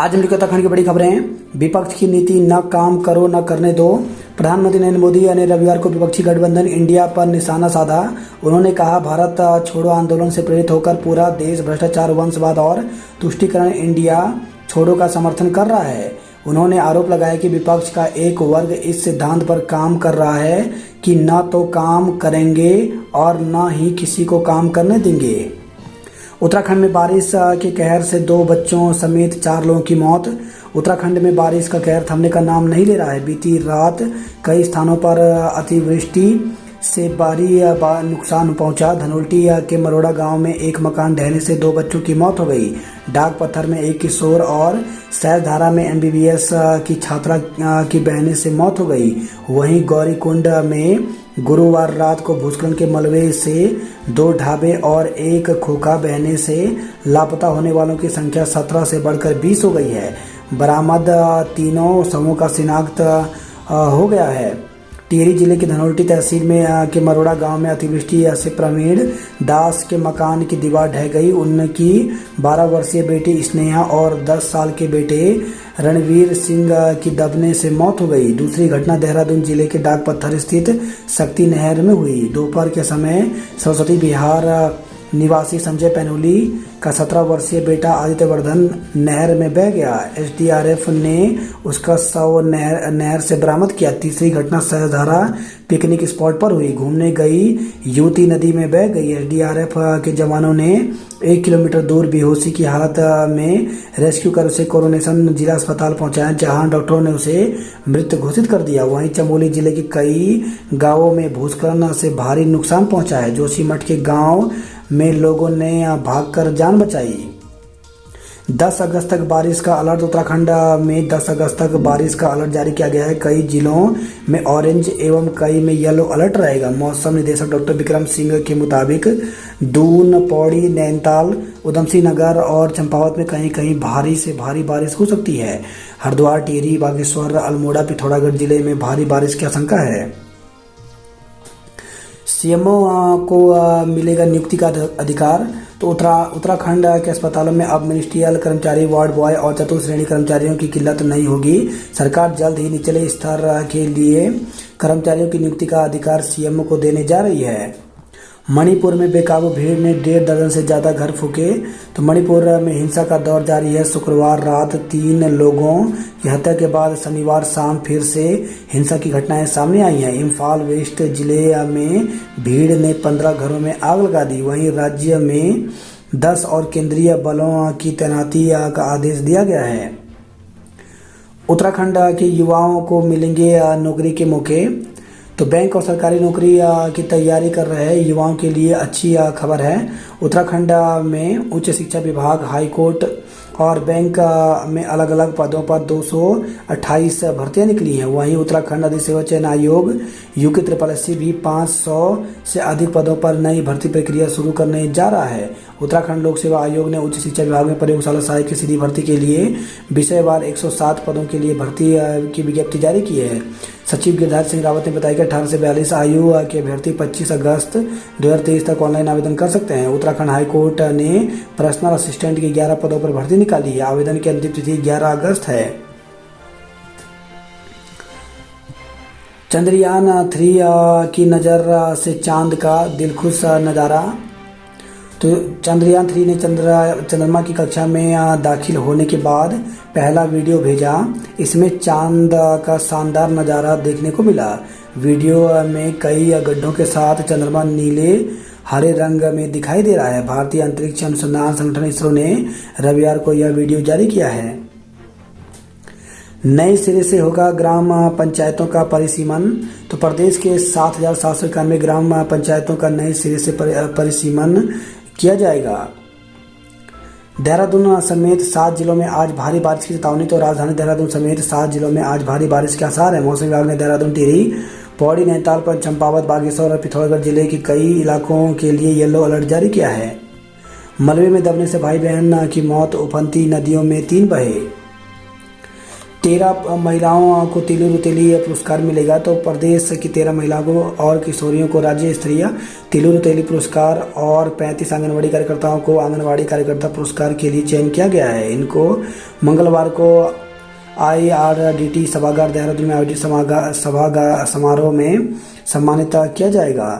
आज हम उत्तराखंड की बड़ी खबरें हैं। विपक्ष की नीति न काम करो न करने दो। प्रधानमंत्री नरेंद्र मोदी ने रविवार को विपक्षी गठबंधन इंडिया पर निशाना साधा। उन्होंने कहा, भारत छोड़ो आंदोलन से प्रेरित होकर पूरा देश भ्रष्टाचार, वंशवाद और तुष्टीकरण इंडिया छोड़ो का समर्थन कर रहा है। उन्होंने आरोप लगाया कि विपक्ष का एक वर्ग इस सिद्धांत पर काम कर रहा है कि न तो काम करेंगे और न ही किसी को काम करने देंगे। उत्तराखंड में बारिश के कहर से 2 बच्चों समेत 4 लोगों की मौत। उत्तराखंड में बारिश का कहर थमने का नाम नहीं ले रहा है। बीती रात कई स्थानों पर अतिवृष्टि से भारी नुकसान पहुंचा। धनोल्टी के मरोड़ा गांव में एक मकान ढहने से 2 बच्चों की मौत हो गई। डाक पत्थर में एक किशोर और सहस्त्रधारा में MBBS की छात्रा की बहने से मौत हो गई। वहीं गौरीकुंड में गुरुवार रात को भूस्खलन के मलबे से 2 ढाबे और एक खोखा बहने से लापता होने वालों की संख्या 17 से बढ़कर 20 हो गई है। बरामद तीनों शवों का शिनाख्त हो गया है। टिहरी जिले की धनोल्टी तहसील में के मरोड़ा गांव में अतिवृष्टि से प्रवीण दास के मकान की दीवार ढह गई। उनकी 12 वर्षीय बेटी स्नेहा और 10 साल के बेटे रणवीर सिंह की दबने से मौत हो गई। दूसरी घटना देहरादून जिले के डाक पत्थर स्थित शक्ति नहर में हुई। दोपहर के समय सरस्वती बिहार निवासी संजय पैनोली का 17 वर्षीय बेटा आदित्य वर्धन नहर में बह गया। SDRF ने उसका शव नहर से बरामद किया। तीसरी घटना सहस्त्रधारा पिकनिक स्पॉट पर हुई। घूमने गई युवती नदी में बह गई। SDRF के जवानों ने 1 किलोमीटर दूर बेहोशी की हालत में रेस्क्यू कर उसे कोरोनेशन जिला अस्पताल पहुंचाया, जहां डॉक्टरों ने उसे मृत घोषित कर दिया। वहीं चमोली जिले के कई गांवों में भूस्खलन से भारी नुकसान पहुंचा है। जोशीमठ के गांव में लोगों ने भागकर जान बचाई। 10 अगस्त तक बारिश का अलर्ट। उत्तराखंड में 10 अगस्त तक बारिश का अलर्ट जारी किया गया है। कई जिलों में ऑरेंज एवं कई में येलो अलर्ट रहेगा। मौसम निदेशक डॉक्टर विक्रम सिंह के मुताबिक दून, पौड़ी, नैनीताल, उधमसिंह नगर और चंपावत में कहीं कहीं भारी से भारी बारिश हो सकती है। हरिद्वार, टिहरी, बागेश्वर, अल्मोड़ा, पिथौरागढ़ जिले में भारी बारिश की आशंका है। CMO को मिलेगा नियुक्ति का अधिकार। तो उत्तराखंड के अस्पतालों में अब मिनिस्ट्रियल कर्मचारी, वार्ड बॉय और चतुर्थ श्रेणी कर्मचारियों की किल्लत नहीं होगी। सरकार जल्द ही निचले स्तर के लिए कर्मचारियों की नियुक्ति का अधिकार CMO को देने जा रही है। मणिपुर में बेकाबू भीड़ ने 1.5 दर्जन से ज्यादा घर फूके। तो मणिपुर में हिंसा का दौर जारी है। शुक्रवार रात 3 लोगों की हत्या के बाद शनिवार शाम फिर से हिंसा की घटनाएं सामने आई हैं। इम्फाल वेस्ट जिले में भीड़ ने 15 घरों में आग लगा दी। वहीं राज्य में 10 और केंद्रीय बलों की तैनाती का आदेश दिया गया है। उत्तराखंड के युवाओं को मिलेंगे नौकरी के मौके। तो बैंक और सरकारी नौकरी की तैयारी कर रहे युवाओं के लिए अच्छी खबर है। उत्तराखंड में उच्च शिक्षा विभाग, हाई कोर्ट और बैंक में अलग अलग पदों पर 228 भर्तियां निकली हैं। वहीं उत्तराखंड अधिसेवा चयन आयोग UKSSC भी 500 से अधिक पदों पर नई भर्ती प्रक्रिया शुरू करने जा रहा है। उत्तराखंड लोक सेवा आयोग ने उच्च शिक्षा विभाग में प्रयोगशाला सहायक की सीधी भर्ती के लिए विषयवार 107 पदों के लिए भर्ती की विज्ञप्ति जारी की है। सचिव गिरिराज सिंह रावत ने बताया कि 18 से 42 आयु के अभ्यर्थी 25 अगस्त 2023 तक ऑनलाइन आवेदन कर सकते हैं। उत्तराखंड हाईकोर्ट ने पर्सनल असिस्टेंट के 11 पदों पर भर्ती निकाली है। आवेदन की अंतिम तिथि 11 अगस्त है। चंद्रयान 3 की नज़र से चांद का दिलखुश नज़ारा। तो चंद्रयान 3 ने चंद्रमा की कक्षा में दाखिल होने के बाद पहला वीडियो भेजा। इसमें चांद का शानदार नज़ारा देखने को मिला। वीडियो में कई गड्ढों के साथ चंद्रमा नीले हरे रंग में दिखाई दे रहा है। भारतीय अंतरिक्ष अनुसंधान संगठन इसरो ने रविवार को यह वीडियो जारी किया है। नए सिरे से होगा ग्राम पंचायतों का परिसीमन। तो प्रदेश के 7,791 ग्राम पंचायतों का नए सिरे से परिसीमन किया जाएगा। देहरादून समेत 7 जिलों में आज भारी बारिश की चेतावनी। तो राजधानी देहरादून समेत 7 जिलों में आज भारी बारिश के आसार है। मौसम विभाग ने देहरादून, टिहरी, पौड़ी, नैनीताल पर चंपावत, बागेश्वर और पिथौरागढ़ जिले के कई इलाकों के लिए येलो अलर्ट जारी किया है। मलबे में दबने से भाई बहन की मौत। उफनती नदियों में 3 बहे। 13 महिलाओं को तिली रुतेली पुरस्कार मिलेगा। तो प्रदेश की 13 महिलाओं को और किशोरियों को राज्य स्तरीय तिली रुतेली पुरस्कार और 35 आंगनबाड़ी कार्यकर्ताओं को आंगनबाड़ी कार्यकर्ता पुरस्कार के लिए चयन किया गया है। इनको मंगलवार को IRDT सभागार देहरादून में आयोजित समारोह में सम्मानित किया जाएगा।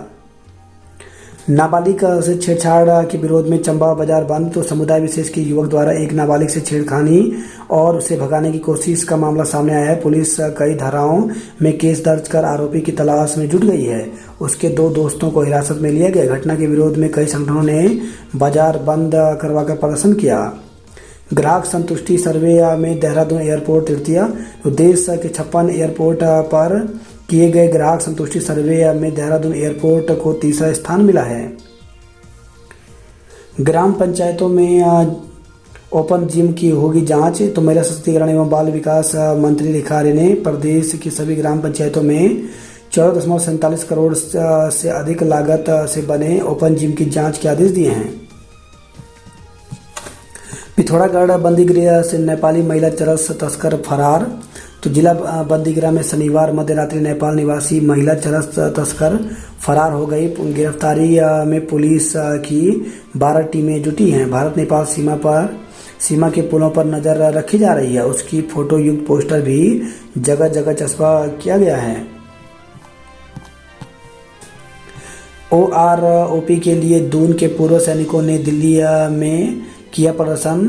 नाबालिग से छेड़छाड़ के विरोध में चंबा बाजार बंद। तो समुदाय विशेष के युवक द्वारा एक नाबालिग से छेड़खानी और उसे भगाने की कोशिश का मामला सामने आया है। पुलिस कई धाराओं में केस दर्ज कर आरोपी की तलाश में जुट गई है। उसके 2 दोस्तों को हिरासत में लिया गया। घटना के विरोध में कई संगठनों ने बाजार बंद करवाकर प्रदर्शन किया। ग्राहक संतुष्टि सर्वे में देहरादून एयरपोर्ट तृतीय। तो देश के 56 एयरपोर्ट पर किए गए ग्राहक संतुष्टि सर्वे में देहरादून एयरपोर्ट को तीसरा स्थान मिला है। ग्राम पंचायतों में ओपन जिम की होगी जांच। तो महिला सशक्तिकरण एवं बाल विकास मंत्री रेखा आर्य ने प्रदेश की सभी ग्राम पंचायतों में 14.47 करोड़ से अधिक लागत से बने ओपन जिम की जांच के आदेश दिए हैं। पिथौरागढ़ बंदीगृह से नेपाली महिला चरस तस्कर फरार। तो जिला बंदीगृह में शनिवार मध्य रात्रि नेपाल निवासी महिला चरस तस्कर फरार हो गई। गिरफ्तारी में पुलिस की 12 टीमें जुटी हैं। भारत नेपाल सीमा के पुलों पर नजर रखी जा रही है। उसकी फोटो युक्त पोस्टर भी जगह जगह चस्पा किया गया है। OROP के लिए दून के पूर्व सैनिकों ने दिल्ली में किया प्रदर्शन।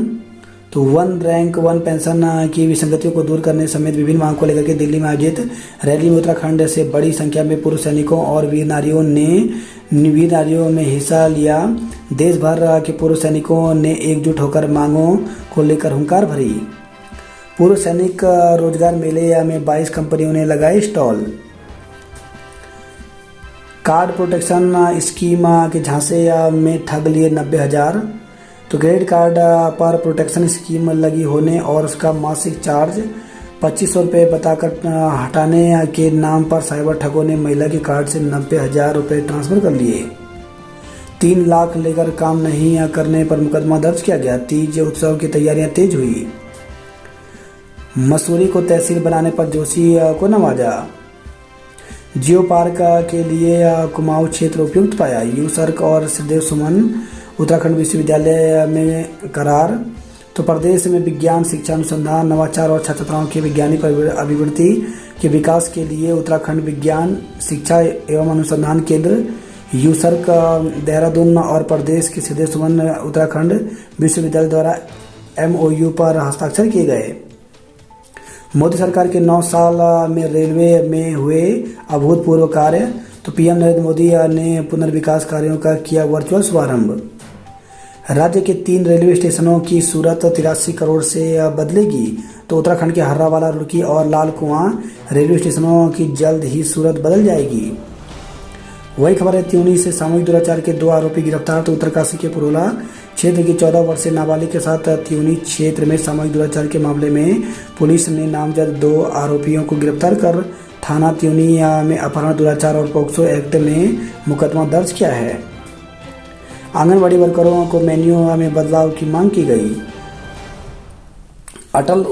तो 1 रैंक 1 पेंशन की विसंगतियों को दूर करने समेत विभिन्न मांगों को लेकर के दिल्ली में आयोजित रैली में उत्तराखंड से बड़ी संख्या में पूर्व सैनिकों और वीर नारियों में हिस्सा लिया। देश भर के पूर्व सैनिकों ने एकजुट होकर मांगों को लेकर हुंकार भरी। पूर्व सैनिक रोजगार मेले में 22 कंपनियों ने लगाए स्टॉल। कार्ड प्रोटेक्शन स्कीम के झांसे में ठग लिए 90,000। तो क्रेडिट कार्ड पर प्रोटेक्शन स्कीम लगी होने और उसका मासिक चार्ज 2500 रुपये बताकर हटाने के नाम पर साइबर ठगों ने महिला के कार्ड से 90,000 रुपये ट्रांसफर कर लिए। 3 लाख लेकर काम नहीं करने पर मुकदमा दर्ज किया गया। तीज उत्सव की तैयारियां तेज हुई। मसूरी को तहसील बनाने पर जोशी को नवाजा। जियो पार्क के लिए कुमाऊं क्षेत्र उपयुक्त पाया। यूसर्क और श्रीदेव सुमन उत्तराखंड विश्वविद्यालय में करार। तो प्रदेश में विज्ञान शिक्षा अनुसंधान नवाचार और छात्राओं के वैज्ञानिक अभिवृद्धि के विकास के लिए उत्तराखंड विज्ञान शिक्षा एवं अनुसंधान केंद्र यूसर्क देहरादून और प्रदेश के श्रीदेव सुमन उत्तराखंड विश्वविद्यालय द्वारा MOU पर हस्ताक्षर किए गए। मोदी सरकार के 9 साल में रेलवे में हुए अभूतपूर्व कार्य। तो PM नरेंद्र मोदी ने पुनर्विकास कार्यों का किया वर्चुअल शुभारंभ। राज्य के 3 रेलवे स्टेशनों की सूरत 83 करोड़ से बदलेगी। तो उत्तराखंड के हर्रावाला, रुड़की और लाल कुआं रेलवे स्टेशनों की जल्द ही सूरत बदल जाएगी। वही खबर है त्यूनी से सामूहिक दुराचार के 2 आरोपी गिरफ्तार। तो उत्तरकाशी के पुरोला क्षेत्र की 14 वर्षीय नाबालिग के साथ त्यूनी क्षेत्र में सामूहिक दुराचार के मामले में पुलिस ने नामजद 2 आरोपियों को गिरफ्तार कर थाना त्यूनी में अपहरण, दुराचार और पोक्सो एक्ट में मुकदमा दर्ज किया है। आंगनबाड़ी वर्करों को मेन्यू में बदलाव की मांग की गई। अटल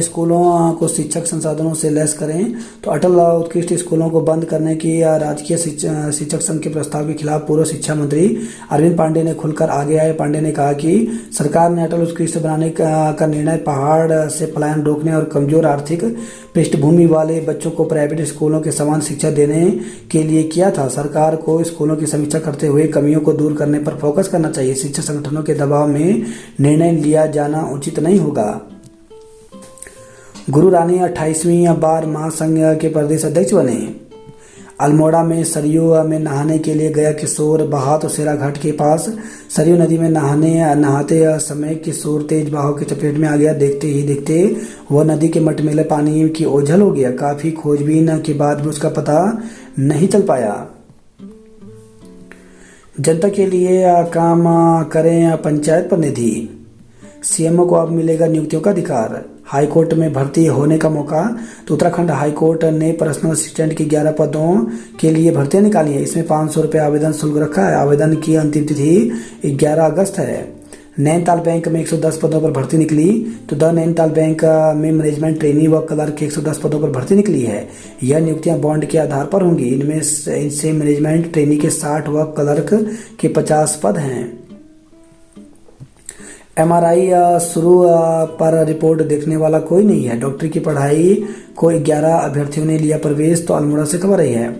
स्कूलों को शिक्षक संसाधनों से लैस करें। तो अटल उत्कृष्ट स्कूलों को बंद करने की राजकीय शिक्षक संघ के प्रस्ताव के खिलाफ पूर्व शिक्षा मंत्री अरविंद पांडे ने खुलकर आगे आए। पांडे ने कहा कि सरकार ने अटल उत्कृष्ट बनाने का निर्णय पहाड़ से पलायन रोकने और कमजोर आर्थिक पृष्ठभूमि वाले बच्चों को प्राइवेट स्कूलों के समान शिक्षा देने के लिए किया था। सरकार को स्कूलों की समीक्षा करते हुए कमियों को दूर करने पर फोकस करना चाहिए। शिक्षक संगठनों के दबाव में निर्णय लिया जाना उचित नहीं होगा। गुरु रानी 28वीं बार महासंघ के प्रदेश अध्यक्ष बने। अल्मोड़ा में सरयू में नहाने के लिए गया किशोर बहा। तो सेरा घाट के पास सरयू नदी में नहाते समय किशोर तेज बहाव की चपेट में आ गया। देखते ही देखते वह नदी के मटमैले पानी की ओझल हो गया। काफी खोजबीन के बाद भी उसका पता नहीं चल पाया। जनता के लिए काम करें पंचायत प्रतिनिधि। CMO को अब मिलेगा नियुक्तियों का अधिकार। हाईकोर्ट में भर्ती होने का मौका। तो उत्तराखंड हाईकोर्ट ने पर्सनल असिस्टेंट की 11 पदों के लिए भर्तियां निकाली है। इसमें 500 रुपये आवेदन शुल्क रखा है। आवेदन की अंतिम तिथि 11 अगस्त है। नैनीताल बैंक में 110 पदों पर भर्ती निकली। तो द नैनीताल बैंक में मैनेजमेंट ट्रेनी व क्लर्क के 110 पदों पर भर्ती निकली है। यह नियुक्तियां बॉन्ड के आधार पर होंगी। इनसे मैनेजमेंट ट्रेनी के 60 व क्लर्क के 50 पद हैं। एमआरआई शुरू पर रिपोर्ट देखने वाला कोई नहीं है। डॉक्टरी की पढ़ाई को 11 अभ्यर्थियों ने लिया प्रवेश। तो अल्मोड़ा से खबर रही है।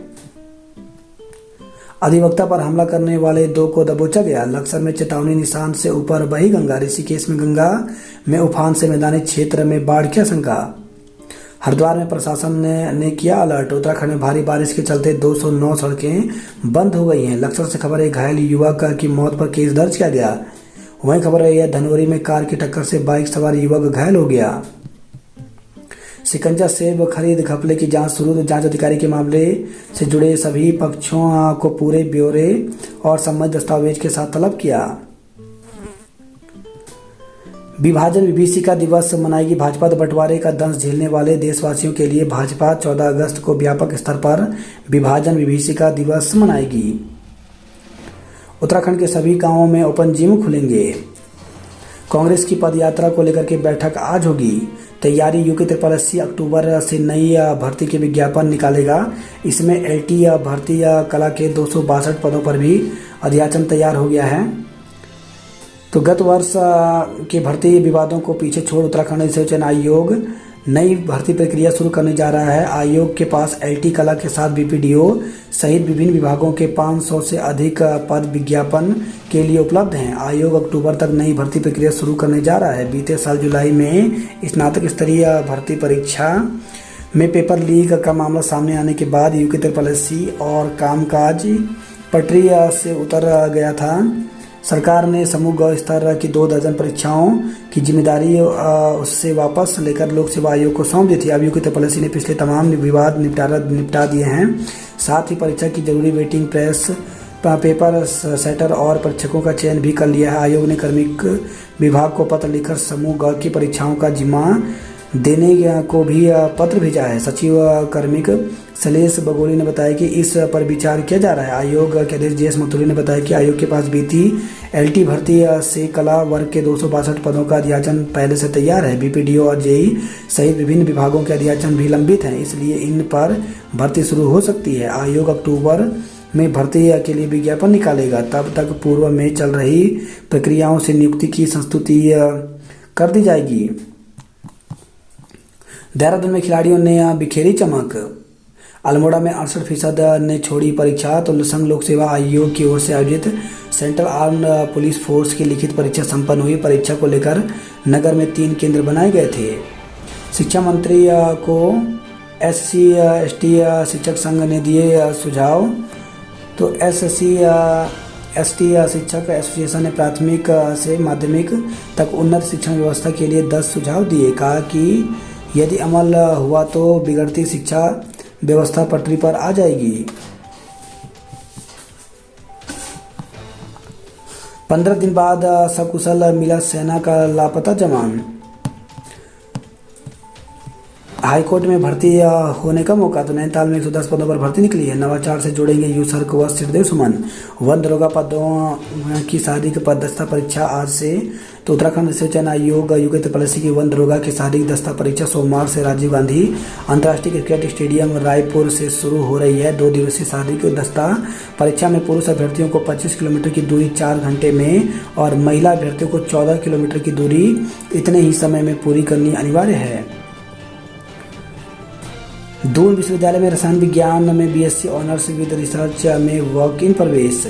अधिवक्ता पर हमला करने वाले 2 को दबोचा गया। लक्सर में चेतावनी निशान से ऊपर बही गंगा। ऋषिकेश में गंगा में उफान से मैदानी क्षेत्र में बाढ़ की आशंका। हरिद्वार में प्रशासन ने किया अलर्ट। उत्तराखंड में भारी बारिश के चलते 209 सड़कें बंद हो गई हैं। लक्सर से खबर है, घायल युवक की मौत पर केस दर्ज किया गया। वहीं खबर है, धनौरी में कार की टक्कर से बाइक सवार युवक घायल हो गया। शिकंजा सेब खरीद घपले की जांच शुरू। तो जांच अधिकारी के मामले से जुड़े सभी पक्षों को पूरे ब्यौरे और संबंधित दस्तावेज के साथ तलब किया। विभाजन विभीषिका दिवस मनाएगी भाजपा। बंटवारे का दंश झेलने वाले देशवासियों के लिए भाजपा 14 अगस्त को व्यापक स्तर पर विभाजन विभीषिका दिवस मनाएगी। उत्तराखंड के सभी गांवों में ओपन जिम खुलेंगे। कांग्रेस की पदयात्रा को लेकर के बैठक आज होगी। तैयारी, यूके 83 अक्टूबर से नई भर्ती के विज्ञापन निकालेगा। इसमें एलटी भर्ती कला के 262 पदों पर भी अध्याचन तैयार हो गया है। तो गत वर्ष के भर्ती विवादों को पीछे छोड़ उत्तराखंड चयन आयोग नई भर्ती प्रक्रिया शुरू करने जा रहा है। आयोग के पास एलटी कला के साथ बीपीडीओ सहित विभिन्न विभागों के 500 से अधिक पद विज्ञापन के लिए उपलब्ध हैं। आयोग अक्टूबर तक नई भर्ती प्रक्रिया शुरू करने जा रहा है। बीते साल जुलाई में स्नातक स्तरीय भर्ती परीक्षा में पेपर लीक का मामला सामने आने के बाद यूके 83 और कामकाज पटरी से उतर गया था। सरकार ने समूह ग स्तर की 2 दर्जन परीक्षाओं की जिम्मेदारी उससे वापस लेकर लोक सेवा आयोग को सौंप दी थी। अब यूके 83 ने पिछले तमाम विवाद निपटा दिए हैं। साथ ही परीक्षा की जरूरी वेटिंग प्रेस पेपर सेटर और परीक्षकों का चयन भी कर लिया है। आयोग ने कार्मिक विभाग को पत्र लिखकर समूह ग की परीक्षाओं का जिम्मा देने को भी पत्र भेजा है। सचिव कार्मिक शैलेश बगोली ने बताया कि इस पर विचार किया जा रहा है। आयोग के अध्यक्ष जेएस मथुरी ने बताया कि आयोग के पास बीती एलटी भर्ती से कला वर्ग के 262 पदों का अध्याचन पहले से तैयार है। बीपीडीओ और जेई सहित विभिन्न विभागों के अध्याचन भी लंबित हैं, इसलिए इन पर भर्ती शुरू हो सकती है। आयोग अक्टूबर में भर्ती के लिए विज्ञापन निकालेगा। तब तक पूर्व में चल रही प्रक्रियाओं से नियुक्ति की संस्तुति कर दी जाएगी। देहरादून में खिलाड़ियों ने बिखेरी चमक। अल्मोड़ा में 68% ने छोड़ी परीक्षा। तो संघ लोक सेवा आयोग की ओर से आयोजित सेंट्रल आर्म्ड पुलिस फोर्स की लिखित परीक्षा संपन्न हुई। परीक्षा को लेकर नगर में 3 केंद्र बनाए गए थे। शिक्षा मंत्री को एससी एसटी शिक्षक संघ ने दिए सुझाव। तो एससी एसटी शिक्षक एसोसिएशन ने प्राथमिक से माध्यमिक तक उन्नत शिक्षण व्यवस्था के लिए 10 सुझाव दिए। कहा कि यदि अमल हुआ तो बिगड़ती शिक्षा व्यवस्था पटरी पर आ जाएगी। 15 दिन बाद सकुशल मिला सेना का लापता जवान। हाईकोर्ट में भर्ती होने का मौका। तो नैनीताल में 110 पदों पर भर्ती निकली है। नवाचार से जोड़ेंगे यूसर्क व सिरदेव सुमन। वन दरोगा पदों की शारीरिक दस्ता परीक्षा आज से। तो उत्तराखंड चयन आयोग यूके 83 की वन दरोगा की शारीरिक दस्ता परीक्षा सोमवार से राजीव गांधी अंतर्राष्ट्रीय क्रिकेट स्टेडियम रायपुर से शुरू हो रही है। 2 दिवसीय शारीरिक दस्ता परीक्षा में पुरुष अभ्यर्थियों को 25 किलोमीटर की दूरी 4 घंटे में और महिला अभ्यर्थियों को 14 किलोमीटर की दूरी इतने ही समय में पूरी करनी अनिवार्य है। दून विश्वविद्यालय में रसायन विज्ञान में बीएससी ऑनर्स विद रिसर्च में वॉक इन प्रवेश।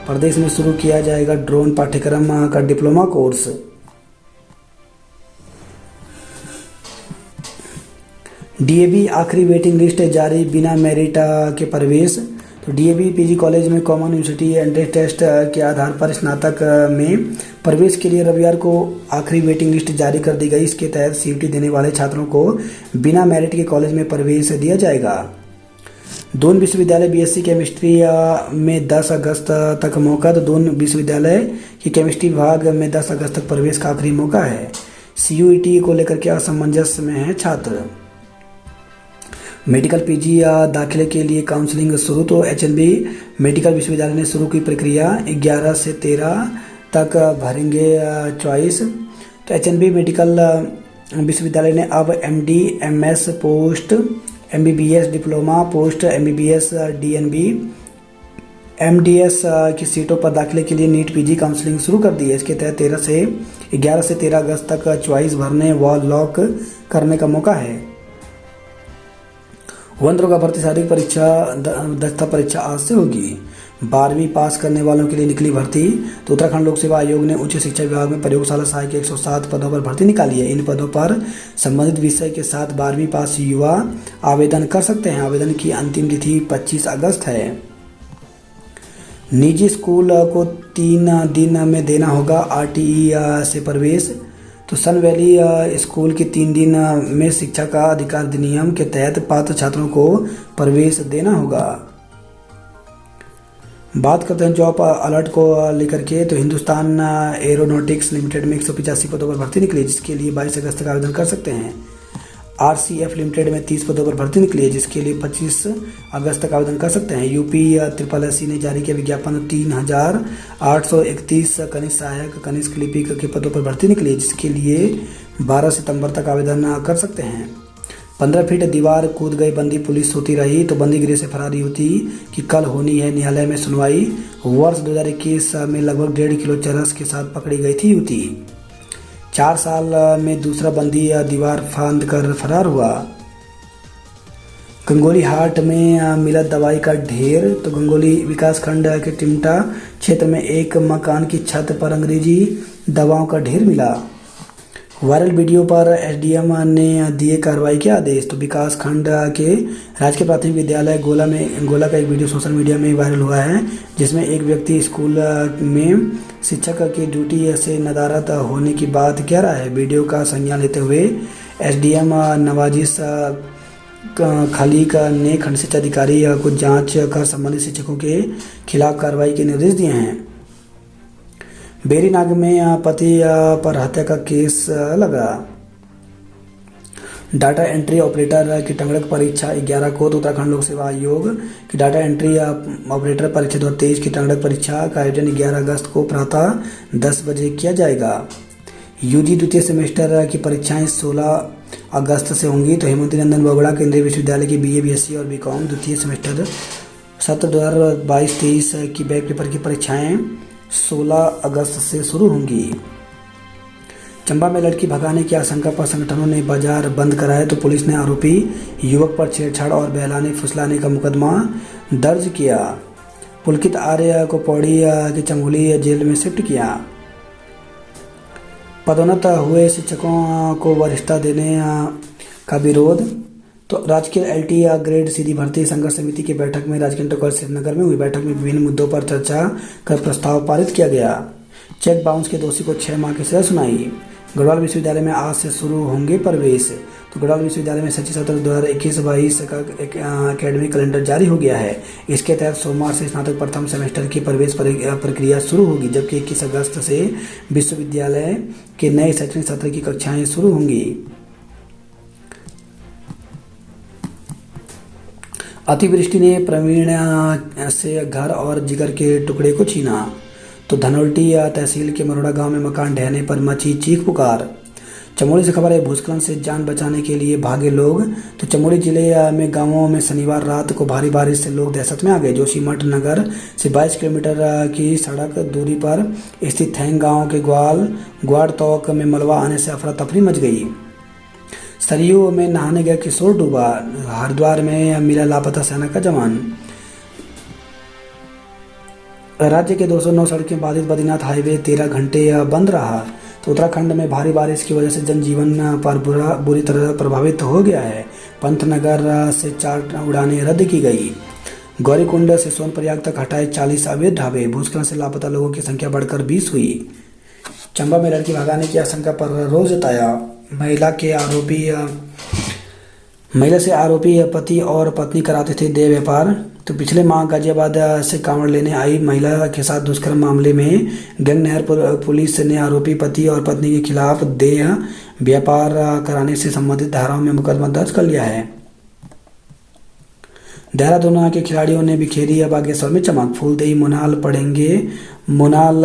प्रदेश में शुरू किया जाएगा ड्रोन पाठ्यक्रम का डिप्लोमा कोर्स। डीएवी आखिरी वेटिंग लिस्ट जारी, बिना मेरिट के प्रवेश। तो डीएवी पीजी कॉलेज में कॉमन यूनिवर्सिटी एंट्रेंस टेस्ट के आधार पर स्नातक में प्रवेश के लिए रविवार को आखिरी वेटिंग लिस्ट जारी कर दी गई। इसके तहत सीईटी देने वाले छात्रों को बिना मेरिट के कॉलेज में प्रवेश दिया जाएगा। दून विश्वविद्यालय बीएससी केमिस्ट्री में 10 अगस्त तक मौका। तो दून विश्वविद्यालय की केमिस्ट्री विभाग में 10 अगस्त तक प्रवेश का आखिरी मौका है। सीयूईटी को लेकर के असमंजस में है छात्र। मेडिकल पीजी दाखिले के लिए काउंसलिंग शुरू। तो एचएनबी मेडिकल विश्वविद्यालय ने शुरू की प्रक्रिया। 11 से 13 तक भरेंगे चॉइस। तो एचएनबी मेडिकल विश्वविद्यालय ने अब MD, MS, post MBBS, diploma, post MBBS, DNB, MDS की सीटों पर दाखिले के लिए नीट पीजी काउंसलिंग शुरू कर दी है। इसके तहत 11 से 13 अगस्त तक चॉइस भरने व लॉक करने का मौका है। वन दरोगा भर्ती शारीरिक परीक्षा, दक्षता परीक्षा आज से होगी। 12वीं पास करने वालों के लिए निकली भर्ती। तो उत्तराखंड लोक सेवा आयोग ने उच्च शिक्षा विभाग में प्रयोगशाला सहायक के 107 पदों पर भर्ती निकाली है। इन पदों पर संबंधित विषय के साथ 12वीं पास युवा आवेदन कर सकते हैं। आवेदन की अंतिम तिथि 25 अगस्त है। निजी स्कूल को 3 दिन में देना होगा आरटीई से प्रवेश। तो सन वैली स्कूल के 3 दिन में शिक्षा का अधिकार अधिनियम के तहत पात्र छात्रों को प्रवेश देना होगा। बात करते हैं जॉब अलर्ट को लेकर के। तो हिंदुस्तान एरोनॉटिक्स लिमिटेड में 185 पदों पर भर्ती निकली, जिसके लिए 22 अगस्त तक आवेदन कर सकते हैं। आरसीएफ लिमिटेड में 30 पदों पर भर्ती निकली है, जिसके लिए 25 अगस्त तक आवेदन कर सकते हैं। यूपी SSSC ने जारी किया विज्ञापन। 3831 कनिष्ठ सहायक, कनिष्ठ लिपिक के पदों पर भर्ती निकली है, जिसके लिए 12 सितंबर तक आवेदन कर सकते हैं। 15 फीट दीवार कूद गई बंदी, पुलिस सोती रही। तो बंदी गृह से फरार युवती की कल होनी है न्यायालय में सुनवाई। वर्ष 2021 में लगभग 1.5 किलो चरस के साथ पकड़ी गई थी युवती। 4 साल में दूसरा बंदी दीवार फांद कर फरार हुआ। गंगोली हाट में मिला दवाई का ढेर। तो गंगोली विकासखंड के टिमटा क्षेत्र में एक मकान की छत पर अंग्रेजी दवाओं का ढेर मिला। वायरल वीडियो पर एसडीएम ने दिए कार्रवाई के आदेश। तो विकास खंड के राजकीय प्राथमिक विद्यालय गोला का एक वीडियो सोशल मीडिया में वायरल हुआ है, जिसमें एक व्यक्ति स्कूल में शिक्षक की ड्यूटी से नदारद होने की बात कह रहा है। वीडियो का संज्ञान लेते हुए एसडीएम नवाजिश खलीक ने खंड शिक्षा अधिकारी को जांच कर संबंधित शिक्षकों के खिलाफ कार्रवाई के निर्देश दिए हैं। बेरीनाग में पति पर हत्या का केस लगा। डाटा एंट्री ऑपरेटर की टंगड़क परीक्षा 11 को। तो उत्तराखंड लोक सेवा आयोग की डाटा एंट्री ऑपरेटर परीक्षा 2023 की टंगड़क परीक्षा का आयोजन 11 अगस्त को प्रातः 10 बजे किया जाएगा। यूजी द्वितीय सेमेस्टर की परीक्षाएं 16 अगस्त से होंगी। तो हेमंत नंदन बोगड़ा केंद्रीय विश्वविद्यालय की बीए, बीएससी और बीकॉम द्वितीय सेमेस्टर सत्र 2022-23 की बैक पेपर की परीक्षाएं 16 अगस्त से शुरू होंगी। चंबा में लड़की भगाने की आशंका पर संगठनों ने बाजार बंद कराया। तो पुलिस ने आरोपी युवक पर छेड़छाड़ और बहलाने फुसलाने का मुकदमा दर्ज किया। पुलकित आर्य को पौड़ी की चमोली जेल में शिफ्ट किया। पदोन्नत हुए शिक्षकों को वरिष्ठता देने का विरोध। तो राजकीय एलटी ग्रेड सीधी भर्ती संघर्ष समिति की बैठक में राजकीय इंटर कॉलेज श्रीनगर में हुई बैठक में विभिन्न मुद्दों पर चर्चा कर प्रस्ताव पारित किया गया। चेक बाउंस के दोषी को 6 माह की सजा सुनाई। गढ़वाल विश्वविद्यालय में आज से शुरू होंगे प्रवेश। तो गढ़वाल विश्वविद्यालय में शैक्षिक सत्र 2021-22 का एकेडमिक कैलेंडर जारी हो गया है। इसके तहत सोमवार से स्नातक प्रथम सेमेस्टर की प्रवेश प्रक्रिया शुरू होगी, जबकि 21 अगस्त से विश्वविद्यालय के नए शैक्षणिक सत्र की कक्षाएं शुरू होंगी। अतिवृष्टि ने प्रवीण से घर और जिगर के टुकड़े को छीना। तो धनोल्टी तहसील के मरोड़ा गांव में मकान ढहने पर मची चीख पुकार। चमोली से खबर है, भूस्खलन से जान बचाने के लिए भागे लोग। तो चमोली जिले में गांवों में शनिवार रात को भारी बारिश से लोग दहशत में आ गए। जोशीमठ नगर से 22 किलोमीटर की सड़क दूरी पर स्थित थैंग गांव के ग्वाड़ तौक में मलबा आने से अफरा तफरी मच गई। सरयू में नहाने गया किशोर डूबा। हरिद्वार में मिला लापता सेना का जवान। राज्य के 209 सड़कें बाधित। बद्रीनाथ हाईवे 13 घंटे बंद रहा। तो उत्तराखंड में भारी बारिश की वजह से जनजीवन पर बुरी तरह प्रभावित हो गया है। पंतनगर से 4 उड़ानें रद्द की गई। गौरीकुंड से सोनप्रयाग तक हटाए 40 अवैध ढाबे। भूस्खलन से लापता लोगों की संख्या बढ़कर 20 हुई। चंबा में लड़की भगाने की आशंका पर रोष जताया। महिला से आरोपी पति और पत्नी कराते थे देह व्यापार। तो पिछले माह गाजियाबाद से कांवड़ लेने आई महिला के साथ दुष्कर्म मामले में गंगनहर पुलिस ने आरोपी पति और पत्नी के खिलाफ देह व्यापार कराने से संबंधित धाराओं में मुकदमा दर्ज कर लिया है। देहरादून के खिलाड़ियों ने बिखेरी बागेश्वर में चमक, फूलदेई मोनाल पढ़ेंगे, मोनाल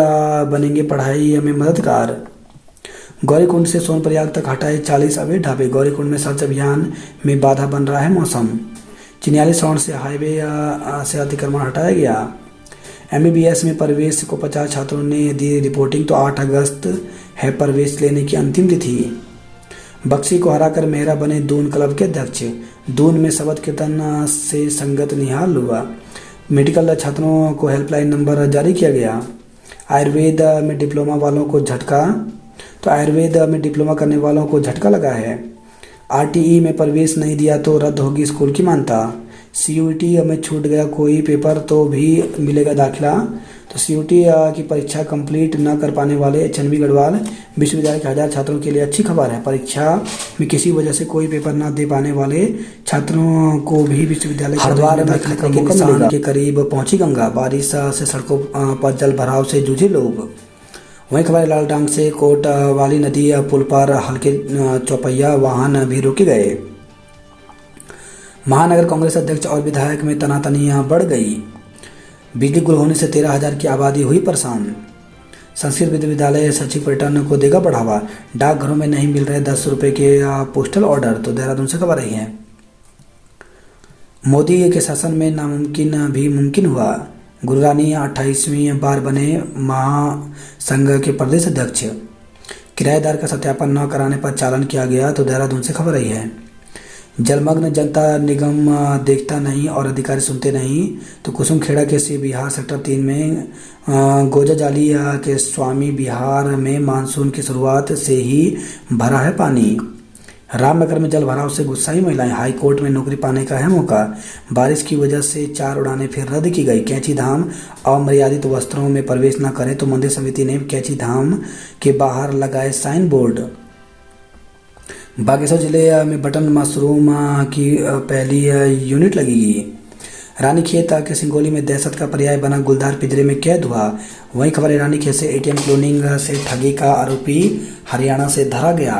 बनेंगे पढ़ाई में मददगार। गौरीकुंड से सोनप्रयाग तक हटाए 40 अवैध ढाबे, गौरीकुंड में सर्च अभियान में बाधा बन रहा है मौसम। चिन्याली सौंड से हाईवे से अतिक्रमण हटाया गया। MBBS में प्रवेश को 50 छात्रों ने दी रिपोर्टिंग, तो 8 अगस्त है प्रवेश लेने की अंतिम तिथि। बक्सी को हराकर मेहरा बने दून क्लब के अध्यक्ष, दून में शबद कीर्तन से संगत निहाल हुआ। मेडिकल छात्रों को हेल्पलाइन नंबर जारी किया गया। आयुर्वेद में डिप्लोमा वालों को झटका, तो आयुर्वेद में डिप्लोमा करने वालों को झटका लगा है। RTE में प्रवेश नहीं दिया तो रद्द होगी स्कूल की मान्यता। CUET में छूट गया कोई पेपर तो भी मिलेगा दाखिला, तो CUET की परीक्षा कंप्लीट न कर पाने वाले HNB गढ़वाल विश्वविद्यालय के 1000 छात्रों के लिए अच्छी खबर है। परीक्षा में किसी वजह से कोई पेपर न दे पाने वाले छात्रों को भी विश्वविद्यालय हरिद्वार में खतरे के निशान के करीब पहुंची गंगा, बारिश से सड़कों पर जल भराव से जूझे लोग। वहीं खबर लालडांग से कोट वाली नदी पुल पर हल्के चौपहिया वाहन भी रोके गए। महानगर कांग्रेस अध्यक्ष और विधायक में तनातनी बढ़ गई। बिजली गुल होने से 13,000 की आबादी हुई परेशान। संस्कृत विश्वविद्यालय सचिव पर्यटन को देगा बढ़ावा। डाकघरों में नहीं मिल रहे 10 रुपए के पोस्टल ऑर्डर, तो देहरादून से खबर रही है। मोदी के शासन में नामुमकिन भी मुमकिन हुआ। गुरुरानी 28वीं बार बने महासंघ के प्रदेश अध्यक्ष। किराएदार का सत्यापन न कराने पर चालान किया गया, तो देहरादून से खबर रही है। जलमग्न जनता निगम देखता नहीं और अधिकारी सुनते नहीं, तो कुसुमखेड़ा के सी बिहार सेक्टर 3 में गोजाजाली के स्वामी बिहार में मानसून की शुरुआत से ही भरा है पानी। रामनगर में जल भराव से गुस्साई महिलाएं, हाई कोर्ट में नौकरी पाने का है मौका। बारिश की वजह से 4 उड़ानें फिर रद्द की गई। कैंची धाम अमर्यादित वस्त्रों में प्रवेश न करें, तो मंदिर समिति ने कैंची धाम के बाहर लगाए साइन बोर्ड। बागेश्वर जिले में बटन मशरूम की पहली यूनिट लगेगी। रानीखेत के सिंगोली में दहशत का पर्याय बना गुलदार पिंजरे में कैद हुआ। वहीं खबर है रानीखेत से ATM क्लोनिंग से ठगी का आरोपी हरियाणा से धरा गया।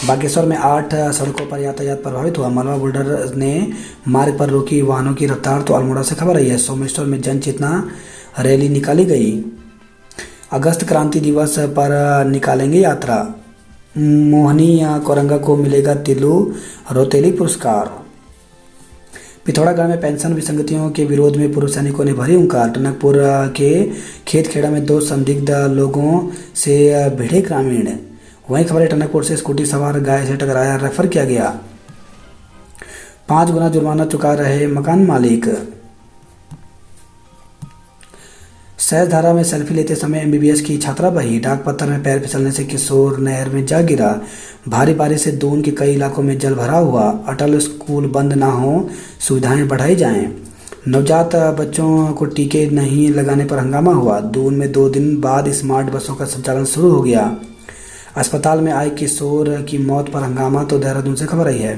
बागेश्वर में 8 सड़कों पर यातायात प्रभावित हुआ। मलबा बुलडर ने मार्ग पर रोकी वाहनों की रफ्तार, तो अल्मोड़ा से खबर आई है। सोमेश्वर में जन चेतना रैली निकाली गई। अगस्त क्रांति दिवस पर निकालेंगे यात्रा। मोहनी कोरंगा को मिलेगा तिल्लू रोतेली पुरस्कार। पिथौरागढ़ में पेंशन विसंगतियों के विरोध में पूर्व सैनिकों ने भरी हुंकार। टनकपुर के खेतखेड़ा में 2 संदिग्ध लोगों से भिड़े ग्रामीण। वहीं खबर है टनकपुर से स्कूटी सवार गाय से टकराया, रेफर किया गया। 5 गुना जुर्माना चुका रहे मकान मालिक। सहजधारा में सेल्फी लेते समय MBBS की छात्रा बही। डाक पत्थर में पैर फिसलने से किशोर नहर में जा गिरा। भारी बारिश से दून के कई इलाकों में जल भरा हुआ। अटल स्कूल बंद ना हो, सुविधाएं बढ़ाई जाएं। नवजात बच्चों को टीके नहीं लगाने पर हंगामा हुआ। दून में 2 दिन बाद स्मार्ट बसों का संचालन शुरू हो गया। अस्पताल में आए किशोर की मौत पर हंगामा, तो देहरादून से खबर आई है।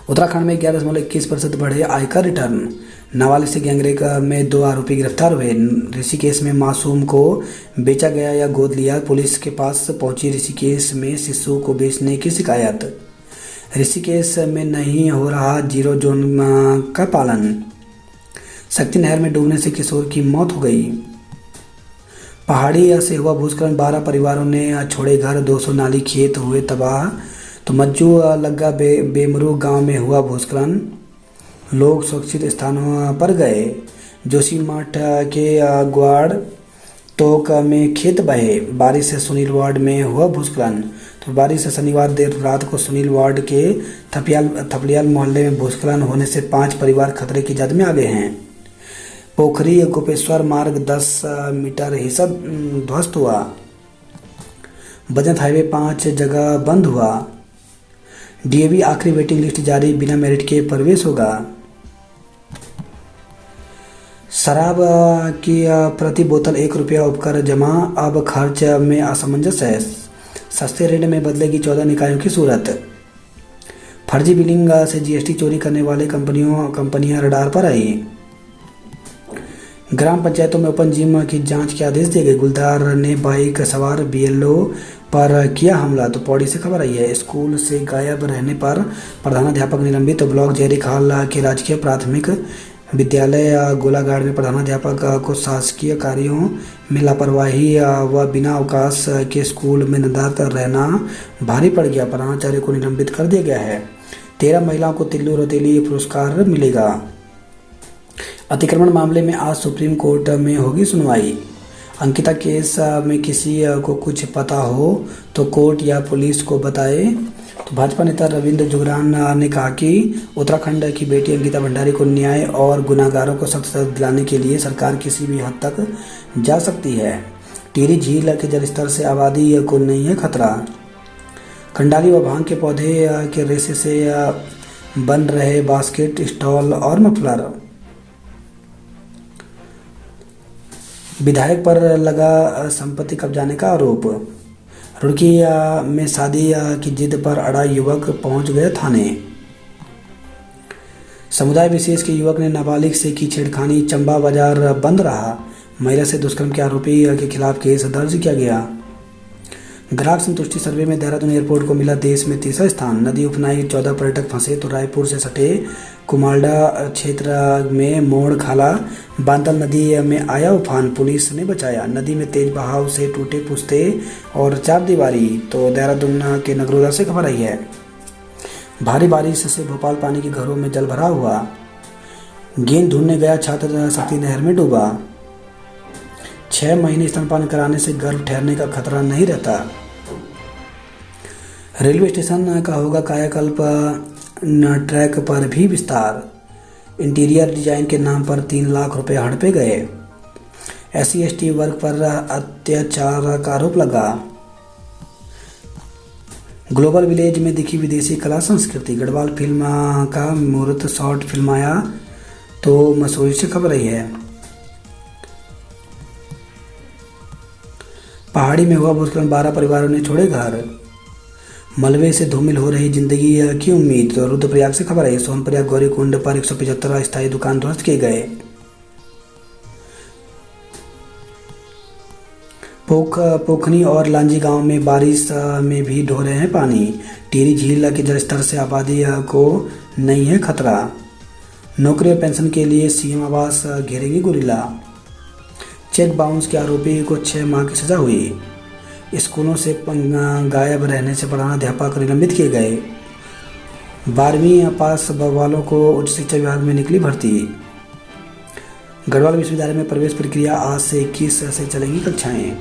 उत्तराखंड में 11.21% बढ़े आयकर रिटर्न। नाबालिग से गैंगरेप में 2 आरोपी गिरफ्तार हुए। ऋषिकेश में मासूम को बेचा गया या गोद लिया, पुलिस के पास पहुंची ऋषिकेश में शिशु को बेचने की शिकायत। ऋषिकेश में नहीं हो रहा 0 जोन का पालन। शक्ति नहर में डूबने से किशोर की मौत हो गई। पहाड़ी से हुआ भूस्खलन, 12 परिवारों ने छोड़े घर, 200 नाली खेत हुए तबाह। तो मज्जू लग्गा बेमरू गांव में हुआ भूस्खलन, लोग सुरक्षित स्थानों पर गए। जोशीमठ के ग्वाड़ तोक में खेत बहे। बारिश से सुनील वार्ड में हुआ भूस्खलन। तो बारिश से शनिवार देर रात को सुनील वार्ड के थपलियाल मोहल्ले में भूस्खलन होने से 5 परिवार खतरे की जद में आ गए हैं। पोखरी गोपेश्वर मार्ग 10 मीटर हिस्सा ध्वस्त हुआ। बजंत हाईवे 5 जगह बंद हुआ। DAV आखिरी वेटिंग लिस्ट जारी, बिना मेरिट के प्रवेश होगा। शराब की प्रति बोतल 1 रुपया उपकर जमा, अब खर्च में असमंजस है। सस्ते ऋण में बदलेगी 14 निकायों की सूरत। फर्जी बिलिंग से GST चोरी करने वाले कंपनियां रडार पर आई। ग्राम पंचायतों में ओपन जिम की जांच के आदेश दिए गए। गुलदार ने बाइक सवार बीएलओ पर किया हमला। तो पौड़ी से खबर आई है। स्कूल से गायब रहने पर प्रधानाध्यापक निलंबित। तो ब्लॉक जयहरी खाल के राजकीय प्राथमिक विद्यालय गोलाघाट में प्रधानाध्यापक को शासकीय कार्यों में लापरवाही व बिना अवकाश के स्कूल में निरंतर रहना भारी पड़ गया। प्रधानाचार्य को निलंबित कर दिया गया है। 13 महिलाओं को तिल्लू रौतेली पुरस्कार मिलेगा। अतिक्रमण मामले में आज सुप्रीम कोर्ट में होगी सुनवाई। अंकिता केस में किसी को कुछ पता हो तो कोर्ट या पुलिस को बताए। तो भाजपा नेता रविंद्र जुगरान ने कहा कि उत्तराखंड की बेटी अंकिता भंडारी को न्याय और गुनाहगारों को सख्त सजा दिलाने के लिए सरकार किसी भी हद तक जा सकती है। टिहरी झील के जलस्तर से आबादी को नहीं है खतरा। कंडाली व भांग के पौधे के रेशे से बन रहे बास्केट, स्टॉल और मफलर। विधायक पर लगा संपत्ति कब्जाने का आरोप। रुड़की में शादी की जिद पर अड़ा युवक पहुंच गए थाने। समुदाय विशेष के युवक ने नाबालिग से की छेड़खानी। चंबा बाजार बंद रहा। महिला से दुष्कर्म के आरोपी के खिलाफ केस दर्ज किया गया। ग्राहक संतुष्टि सर्वे में देहरादून एयरपोर्ट को मिला देश में तीसरा स्थान। नदी उफनाई, 14 पर्यटक फंसे। तो रायपुर से सटे कुमालडा क्षेत्र में मोड़ खाला बांतल नदी में आया उफान, पुलिस ने बचाया। नदी में तेज बहाव से टूटे पुश्ते और चार दीवारी। तो देहरादून के नगरोदा से खबर आई है। भारी बारिश से भोपाल पानी के घरों में जल भरा हुआ। गेंद ढूंढने गया छात्र शक्ति नहर में डूबा। 6 महीने स्तनपान कराने से गर्भ ठहरने का खतरा नहीं रहता। रेलवे स्टेशन का होगा कायाकल्प, ट्रैक पर भी विस्तार। इंटीरियर डिजाइन के नाम पर 3 लाख रुपए हड़पे गए। SC/ST वर्ग पर अत्याचार का आरोप लगा। ग्लोबल विलेज में दिखी विदेशी कला संस्कृति। गढ़वाल फिल्म का मुहूर्त शॉर्ट फिल्माया। तो मसूरी से खबर आई है। पहाड़ी में हुआ भूस्खलन, 12 परिवारों ने छोड़े घर। मलबे से धूमिल हो रही जिंदगी की उम्मीद। तो रुद्रप्रयाग से खबर है। सोनप्रयाग गौरीकुंड पर 175 अस्थायी दुकान ध्वस्त किए गए। पोखनी और लांजी गांव में बारिश में भी ढो रहे हैं पानी। टिहरी झील के जलस्तर से आबादी को नहीं है खतरा। नौकरी और पेंशन के लिए सीएम आवास घेरेगी गुरिल्ला। चेक बाउंस के आरोपी को 6 माह की सजा हुई। स्कूलों से गायब रहने से प्रधानाध्यापक निलंबित किए गए। 12वीं पास वालों को उच्च शिक्षा विभाग में निकली भर्ती। गढ़वाल विश्वविद्यालय में प्रवेश प्रक्रिया आज से 21 से चलेंगी कक्षाएं।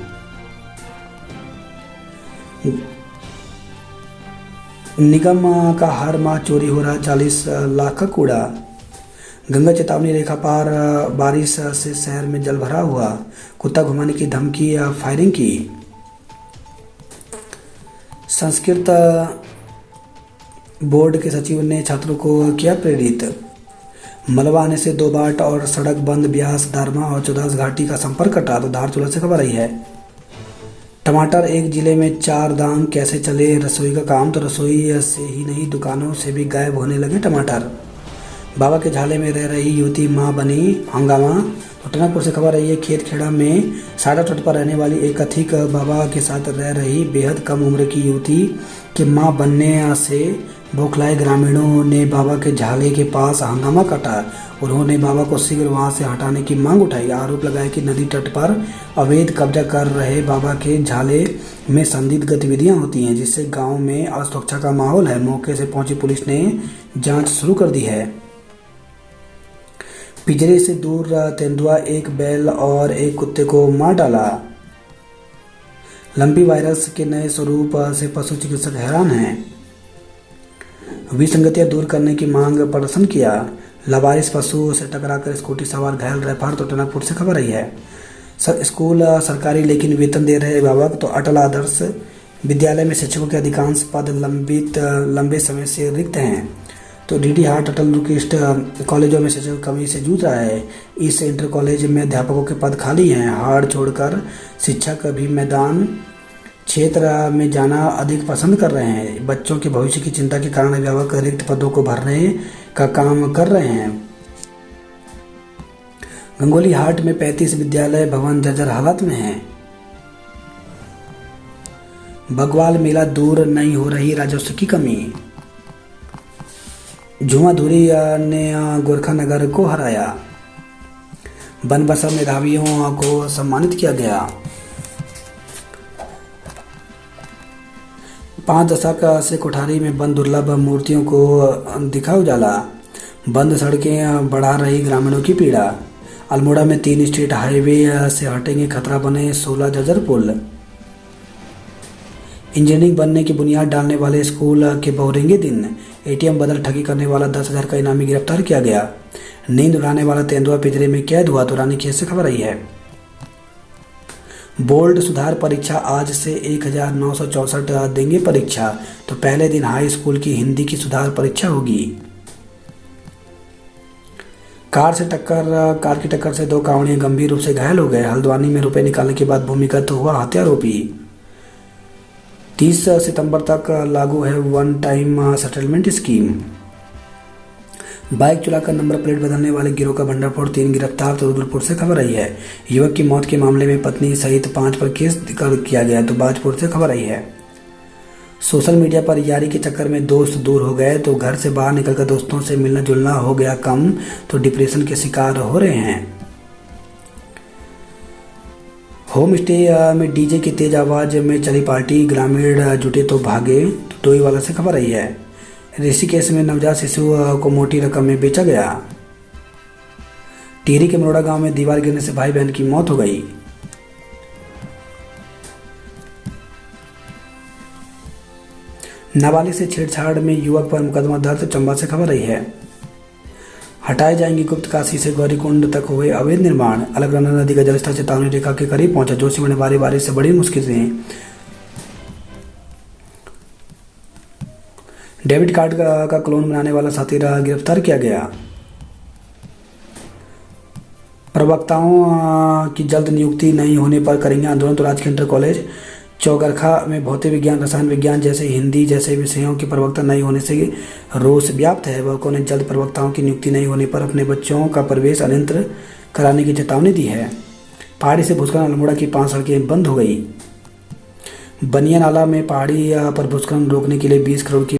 निगम का हर माह चोरी हो रहा 40 लाख का कूड़ा। गंगा चेतावनी रेखा पार, बारिश से शहर में जल भरा हुआ। कुत्ता घुमाने की धमकी या फायरिंग की। संस्कृत बोर्ड के सचिव ने छात्रों को किया प्रेरित। मलबा आने से 2 बाट और सड़क बंद। ब्यास, दारमा और चौदास घाटी का संपर्क कटा। तो धारचूला से खबर आई है। टमाटर एक जिले में 4 दाम, कैसे चले रसोई का काम। तो रसोई से ही नहीं, दुकानों से भी गायब होने लगे टमाटर। बाबा के झाले में रह रही युवती मां बनी हंगामा। तो टनकपुर से खबर आई है। खेत खेड़ा में साड़ा तट पर रहने वाली एक कथित बाबा के साथ रह रही बेहद कम उम्र की युवती के मां बनने से बौखलाए ग्रामीणों ने बाबा के झाले के पास हंगामा काटा। उन्होंने बाबा को शीघ्र वहां से हटाने की मांग उठाई। आरोप लगाया कि नदी तट पर अवैध कब्जा कर रहे बाबा के झाले में संदिग्ध गतिविधियां होती हैं, जिससे गांव में असुरक्षा का माहौल है। मौके से पहुंची पुलिस ने जांच शुरू कर दी है। पिंजरे से दूर तेंदुआ एक बैल और एक कुत्ते को मार डाला। लंबी वायरस के नए स्वरूप से पशु चिकित्सक हैरान हैं। विसंगतियां दूर करने की मांग प्रदर्शन किया। लावारिस पशु से टकराकर स्कूटी सवार घायल रह। तो टनकपुर से खबर आई है। स्कूल सरकारी लेकिन वेतन दे रहे अभिभावक। तो अटल आदर्श विद्यालय में शिक्षकों के अधिकांश पद लंबे समय से रिक्त हैं। तो डीडी हाट अटल रुकिस्ट कॉलेजों में शिक्षक कमी से जूझ रहा है। इस इंटर कॉलेज में अध्यापकों के पद खाली हैं। हाड़ छोड़कर शिक्षक भी मैदान क्षेत्र में जाना अधिक पसंद कर रहे हैं। बच्चों के भविष्य की चिंता के कारण अभिभावक रिक्त पदों को भरने का काम कर रहे हैं। गंगोली हाट में 35 विद्यालय भवन जर्जर हालत में हैं। बगवाल मेला दूर नहीं हो रही राजस्व की कमी। झुमाधुरी ने गोरखानगर को हराया। बनबसा मेधावियों को सम्मानित किया गया। 5 दशक से कोठारी में बंद दुर्लभ मूर्तियों को दिखा उजाला। बंद सड़कें बढ़ा रही ग्रामीणों की पीड़ा। अल्मोड़ा में 3 स्टेट हाईवे से हटेंगे खतरा बने 16 जर्जर पुल। इंजीनियरिंग बनने की बुनियाद डालने वाले स्कूल के बहुरेंगे दिन। एटीएम बदल ठगी करने वाला 10,000 का इनामी गिरफ्तार किया गया। नींद उड़ाने वाला तेंदुआ पिंजरे में कैद हुआ तो रानीखेत से खबर आई है। बोर्ड सुधार परीक्षा आज से 1964 देंगे परीक्षा, तो पहले दिन हाई स्कूल की हिंदी की सुधार परीक्षा होगी। कार की टक्कर से 2 कांवड़िए गंभीर रूप से घायल हो गए। हल्द्वानी में रुपए निकालने के बाद भूमिगत हुआ हत्यारोपी। 30 सितंबर तक लागू है one time settlement scheme. Bike चुराकर नंबर प्लेट बदलने वाले गिरोह का भंडाफोड़, 3 गिरफ्तार तो रुद्रपुर से खबर आई है। युवक की मौत के मामले में पत्नी सहित 5 पर केस किया गया तो बाजपुर से खबर आई है। सोशल मीडिया पर यारी के चक्कर में दोस्त दूर हो गए तो घर से बाहर निकलकर दोस्तों से मिलना जुलना हो गया कम तो डिप्रेशन के शिकार हो रहे हैं। होम स्टे में डीजे की तेज आवाज में चली पार्टी, ग्रामीण जुटे तो भागे तो टोईवाला से खबर आई है। ऋषिकेश में नवजात शिशु को मोटी रकम में बेचा गया। टिहरी के मरोड़ा गांव में दीवार गिरने से भाई बहन की मौत हो गई। नाबालिग से छेड़छाड़ में युवक पर मुकदमा दर्ज, चंबा से खबर आई है। हटाए जाएंगे गुप्त काशी से गौरीकुंड तक हुए अवैध निर्माण। अलकनंदा नदी का जलस्तर चेतावनी रेखा के करीब पहुंचा। जोशीमठ में भारी बारिश से बड़ी मुश्किलें। डेबिट कार्ड का क्लोन बनाने वाला साथी गिरफ्तार किया गया। प्रवक्ताओं की जल्द नियुक्ति नहीं होने पर करेंगे आंदोलन तो राजकीय इंटर कॉलेज चौगरखा में भौतिक विज्ञान, रसायन विज्ञान जैसे हिंदी जैसे विषयों के प्रवक्ता नहीं होने से रोष व्याप्त है। वकों ने जल्द प्रवक्ताओं की नियुक्ति नहीं होने पर अपने बच्चों का प्रवेश अनियंत्र कराने की चेतावनी दी है। पहाड़ी से भूस्खलन, अल्मोड़ा की 5 सड़कें बंद हो गई। बनिया नाला में पहाड़ी पर भूस्खलन रोकने के लिए 20 करोड़ की